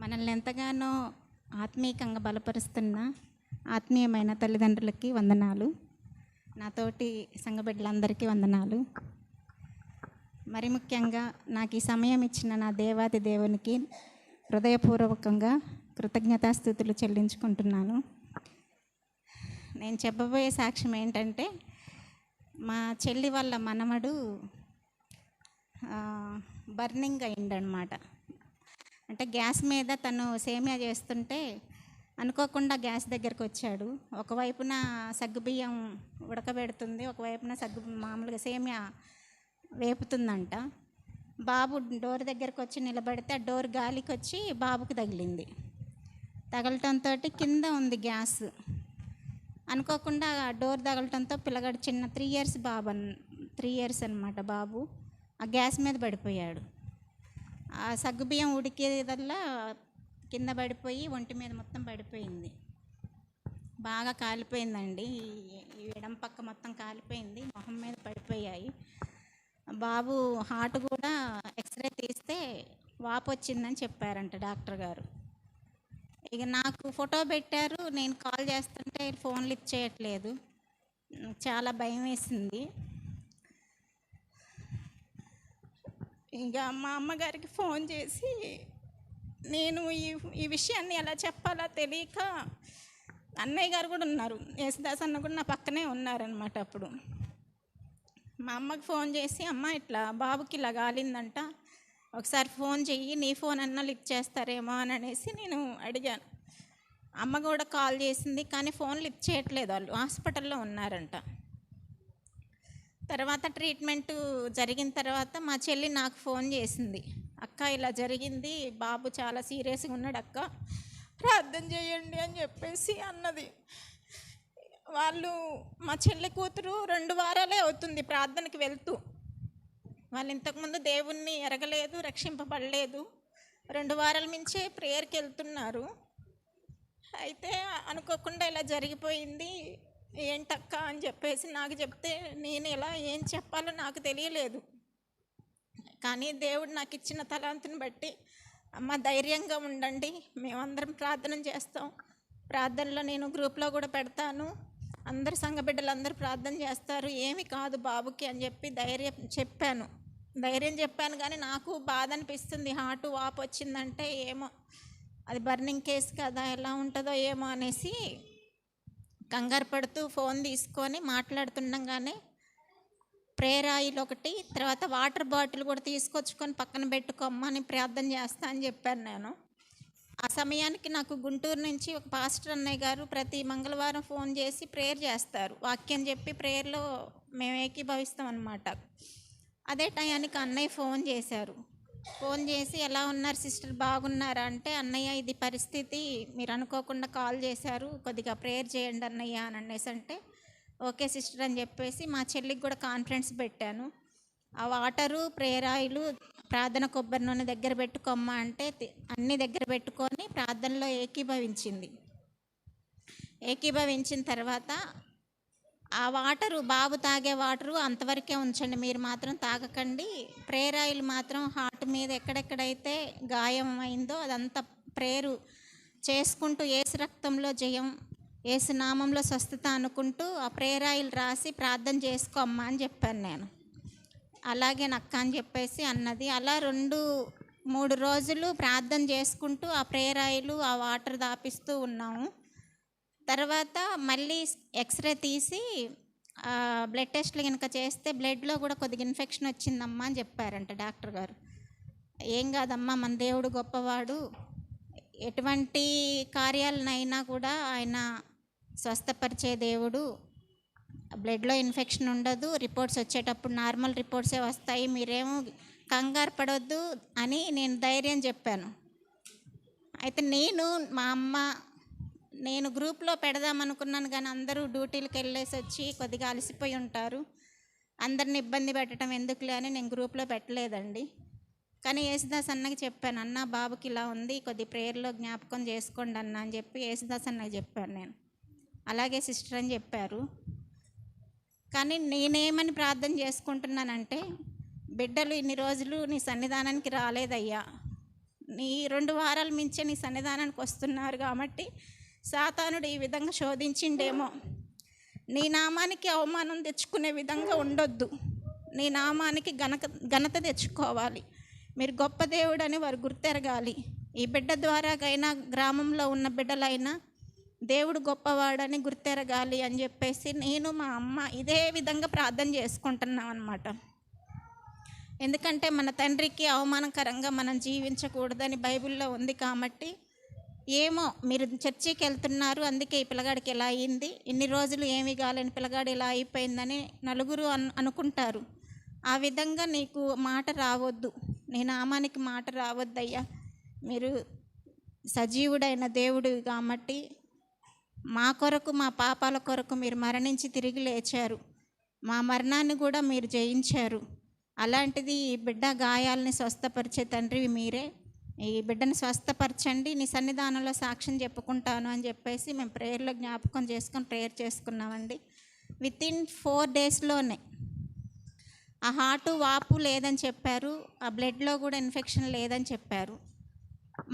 మనల్ని ఎంతగానో ఆత్మీయంగా బలపరుస్తున్న ఆత్మీయమైన తల్లిదండ్రులకి వందనాలు. నాతోటి సంఘ బిడ్డలందరికీ వందనాలు. మరి ముఖ్యంగా నాకు ఈ సమయం ఇచ్చిన నా దేవాది దేవునికి హృదయపూర్వకంగా కృతజ్ఞతాస్థుతులు చెల్లించుకుంటున్నాను. నేను చెప్పబోయే సాక్ష్యం ఏంటంటే, మా చెల్లి వాళ్ళ మనమడు బర్నింగ్ అయిందనమాట. అంటే గ్యాస్ మీద తను సేమియా చేస్తుంటే అనుకోకుండా గ్యాస్ దగ్గరికి వచ్చాడు. ఒకవైపున సగ్గుబియ్యం ఉడకబెడుతుంది, ఒకవైపున మామూలుగా సేమియా వేపుతుందంట. బాబు డోర్ దగ్గరకు వచ్చి నిలబడితే ఆ డోర్ గాలికి వచ్చి బాబుకు తగిలింది. తగలటంతో కింద ఉంది గ్యాస్. అనుకోకుండా డోర్ తగలటంతో పిల్లగాడు చిన్న 3 ఇయర్స్ అనమాట బాబు, ఆ గ్యాస్ మీద పడిపోయాడు. ఆ సగ్గుబియ్యం ఉడికేదల్లా కింద పడిపోయి ఒంటి మీద మొత్తం పడిపోయింది. బాగా కాలిపోయిందండి. ఈ ఎడం పక్క మొత్తం కాలిపోయింది, మొహం మీద పడిపోయాయి. బాబు హార్ట్ కూడా ఎక్స్రే తీస్తే వాపు వచ్చిందని చెప్పారంట డాక్టర్ గారు. ఇక నాకు ఫోటో పెట్టారు, నేను కాల్ చేస్తుంటే ఫోన్ లిఫ్ట్ చేయట్లేదు. చాలా భయం వేసింది. ఇక మా అమ్మగారికి ఫోన్ చేసి నేను ఈ విషయాన్ని ఎలా చెప్పాలో తెలియక, అన్నయ్య గారు కూడా ఉన్నారు, యేసుదాస్ అన్న కూడా నా పక్కనే ఉన్నారనమాట. అప్పుడు మా అమ్మకి ఫోన్ చేసి, అమ్మ ఇట్లా బాబుకి ఇలా గాలిందంట, ఒకసారి ఫోన్ చెయ్యి, నీ ఫోన్ అన్నా లిఫ్ట్ చేస్తారేమో అని అనేసి నేను అడిగాను. అమ్మ కూడా కాల్ చేసింది, కానీ ఫోన్ లిఫ్ట్ చేయట్లేదు, వాళ్ళు హాస్పిటల్లో ఉన్నారంట. తర్వాత ట్రీట్మెంట్ జరిగిన తర్వాత మా చెల్లి నాకు ఫోన్ చేసింది, అక్క ఇలా జరిగింది, బాబు చాలా సీరియస్గా ఉన్నాడు అక్క, ప్రార్థన చేయండి అని చెప్పేసి అన్నది. వాళ్ళు మా చెల్లి కూతురు 2 వారాలే అవుతుంది ప్రార్థనకి వెళ్తూ. వాళ్ళు ఇంతకుముందు దేవుణ్ణి ఎరగలేదు, రక్షింపబడలేదు. 2 వారాల నుంచే ప్రేయర్కి వెళ్తున్నారు. అయితే అనుకోకుండా ఇలా జరిగిపోయింది, ఏంటక్క అని చెప్పేసి నాకు చెప్తే నేను ఏం చెప్పాలో నాకు తెలియలేదు. కానీ దేవుడు నాకు ఇచ్చిన తలాంతుని బట్టి, అమ్మ ధైర్యంగా ఉండండి, మేమందరం ప్రార్థన చేస్తాం, ప్రార్థనలో నేను గ్రూప్లో కూడా పెడతాను, అందరు సంఘ బిడ్డలందరూ ప్రార్థన చేస్తారు, ఏమి కాదు బాబుకి అని చెప్పి ధైర్యం చెప్పాను. కానీ నాకు బాధ అనిపిస్తుంది, హార్ట్ వాపు వచ్చిందంటే ఏమో అది బర్నింగ్ కేసు కదా, ఎలా ఉంటుందో ఏమో అనేసి కంగారు పడుతూ ఫోన్ తీసుకొని మాట్లాడుతుండగానే ప్రేయర్ ఆయిల్ ఒకటి, తర్వాత వాటర్ బాటిల్ కూడా తీసుకొచ్చుకొని పక్కన పెట్టుకోమ్మని ప్రార్థన చేస్తా అని చెప్పాను నేను. ఆ సమయానికి నాకు గుంటూరు నుంచి ఒక పాస్టర్ అన్నయ్య గారు ప్రతి మంగళవారం ఫోన్ చేసి ప్రేయర్ చేస్తారు, వాక్యం చెప్పి ప్రేయర్లో మేము ఏకీభవిస్తాం అన్నమాట. అదే టయానికి అన్నయ్య ఫోన్ చేశారు. ఫోన్ చేసి, ఎలా ఉన్నారు సిస్టర్, బాగున్నారా అంటే, అన్నయ్య ఇది పరిస్థితి, మీరు అనుకోకుండా కాల్ చేశారు, కొద్దిగా ప్రేయర్ చేయండి అన్నయ్య అని అనేసి అంటే, ఓకే సిస్టర్ అని చెప్పేసి మా చెల్లికి కూడా కాన్ఫరెన్స్ పెట్టాను. ఆ వాటరు, ప్రేయర్ ఆయిలు, ప్రార్థన కొబ్బరి నూనె దగ్గర పెట్టుకోమ్మా అంటే అన్నీ దగ్గర పెట్టుకొని ప్రార్థనలో ఏకీభవించిన తర్వాత ఆ వాటరు, బాబు తాగే వాటరు అంతవరకే ఉంచండి, మీరు మాత్రం తాగకండి, ప్రేయర్ ఆయిల్ మాత్రం హార్ట్ మీద ఎక్కడెక్కడైతే గాయం అయిందో అదంతా ప్రేయరు చేసుకుంటూ, ఏసు రక్తంలో జయం, ఏసు నామంలో స్వస్థత అనుకుంటూ ఆ ప్రేయర్ ఆయిల్ రాసి ప్రార్థన చేసుకోమ్మా అని చెప్పాను నేను. అలాగే నక్క అని చెప్పేసి అన్నది. అలా 2-3 రోజులు ప్రార్థన చేసుకుంటూ ఆ ప్రేయర్ ఆయిల్, ఆ వాటర్ దాపిస్తూ ఉన్నాము. తర్వాత మళ్ళీ ఎక్స్రే తీసి బ్లడ్ టెస్ట్లు కనుక చేస్తే బ్లడ్లో కూడా కొద్దిగా ఇన్ఫెక్షన్ వచ్చిందమ్మా అని చెప్పారంట డాక్టర్ గారు. ఏం కాదమ్మా, మన దేవుడు గొప్పవాడు, ఎటువంటి కార్యాలనైనా కూడా ఆయన స్వస్థపరిచే దేవుడు, బ్లడ్లో ఇన్ఫెక్షన్ ఉండదు, రిపోర్ట్స్ వచ్చేటప్పుడు నార్మల్ రిపోర్ట్సే వస్తాయి, మీరేమో కంగారు పడవద్దు అని నేను ధైర్యం చెప్పాను. అయితే మా అమ్మ, నేను గ్రూప్లో పెడదామనుకున్నాను, కానీ అందరూ డ్యూటీలకు వెళ్ళేసి వచ్చి కొద్దిగా అలసిపోయి ఉంటారు, అందరిని ఇబ్బంది పెట్టడం ఎందుకులే అని నేను గ్రూప్లో పెట్టలేదండి. కానీ యేసుదాస్ అన్నకి చెప్పాను, అన్న బాబుకి ఇలా ఉంది, కొద్ది ప్రేయర్లో జ్ఞాపకం చేసుకోండి అన్న అని చెప్పి యేసుదాస్ అన్నకి చెప్పాను నేను. అలాగే సిస్టర్ అని చెప్పారు. కానీ నేనేమని ప్రార్థన చేసుకుంటున్నానంటే, బిడ్డలు ఇన్ని రోజులు నీ సన్నిధానానికి రాలేదయ్యా, నీ 2 వారాలు మించి నీ సన్నిధానానికి వస్తున్నారు కాబట్టి సాతానుడు ఈ విధంగా శోధించిండేమో. నీ నామానికి అవమానం తెచ్చుకునే విధంగా ఉండొద్దు. నీ నామానికి ఘనత తెచ్చుకోవాలి. మీరు గొప్ప దేవుడని వారు గుర్తెరగాలి. ఈ బిడ్డ ద్వారాగైనా గ్రామంలో ఉన్న బిడ్డలైనా దేవుడు గొప్పవాడని గుర్తెరగాలి అని చెప్పేసి నేను మా అమ్మ ఇదే విధంగా ప్రార్థన చేసుకుంటున్నాం అన్నమాట. ఎందుకంటే మన తండ్రికి అవమానకరంగా మనం జీవించకూడదని బైబిల్లో ఉంది కాబట్టి. ఏమో మీరు చర్చికి వెళ్తున్నారు, అందుకే ఈ పిల్లగాడికి ఇలా అయింది, ఇన్ని రోజులు ఏమీ కాలేని పిల్లగాడు ఇలా అయిపోయిందని నలుగురు అనుకుంటారు. ఆ విధంగా నీకు మాట రావద్దు, నీ నామానికి మాట రావద్దయ్యా. మీరు సజీవుడైన దేవుడు కాబట్టి మా కొరకు, మా పాపాల కొరకు మీరు మరణించి తిరిగి లేచారు. మా మరణాన్ని కూడా మీరు జయించారు. అలాంటిది ఈ బిడ్డ గాయాలని స్వస్థపరిచే తండ్రి మీరే. ఈ బిడ్డను స్వస్థపరచండి, నీ సన్నిధానంలో సాక్ష్యం చెప్పుకుంటాను అని చెప్పేసి మేము ప్రేయర్లో జ్ఞాపకం చేసుకొని ప్రేయర్ చేసుకున్నామండి. వితిన్ 4 డేస్లోనే ఆ హార్టు వాపు లేదని చెప్పారు, ఆ బ్లడ్లో కూడా ఇన్ఫెక్షన్ లేదని చెప్పారు.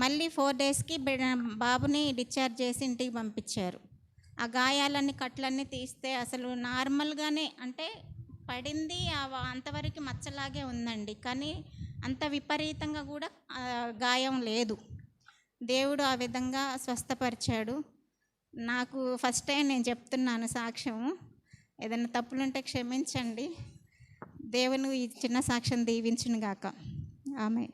మళ్ళీ 4 డేస్కి బాబుని డిశ్చార్జ్ చేసి ఇంటికి పంపించారు. ఆ గాయాలన్నీ కట్లన్నీ తీస్తే అసలు నార్మల్గానే, అంటే పడింది అంతవరకు మచ్చలాగే ఉందండి, కానీ అంత విపరీతంగా కూడా గాయం లేదు. దేవుడు ఆ విధంగా స్వస్థపరిచాడు. నాకు ఫస్ట్ టైం నేను చెప్తున్నాను సాక్ష్యము. ఏదైనా తప్పులుంటే క్షమించండి. దేవుని ఈ చిన్న సాక్ష్యం దీవించును గాక. ఆమేన్.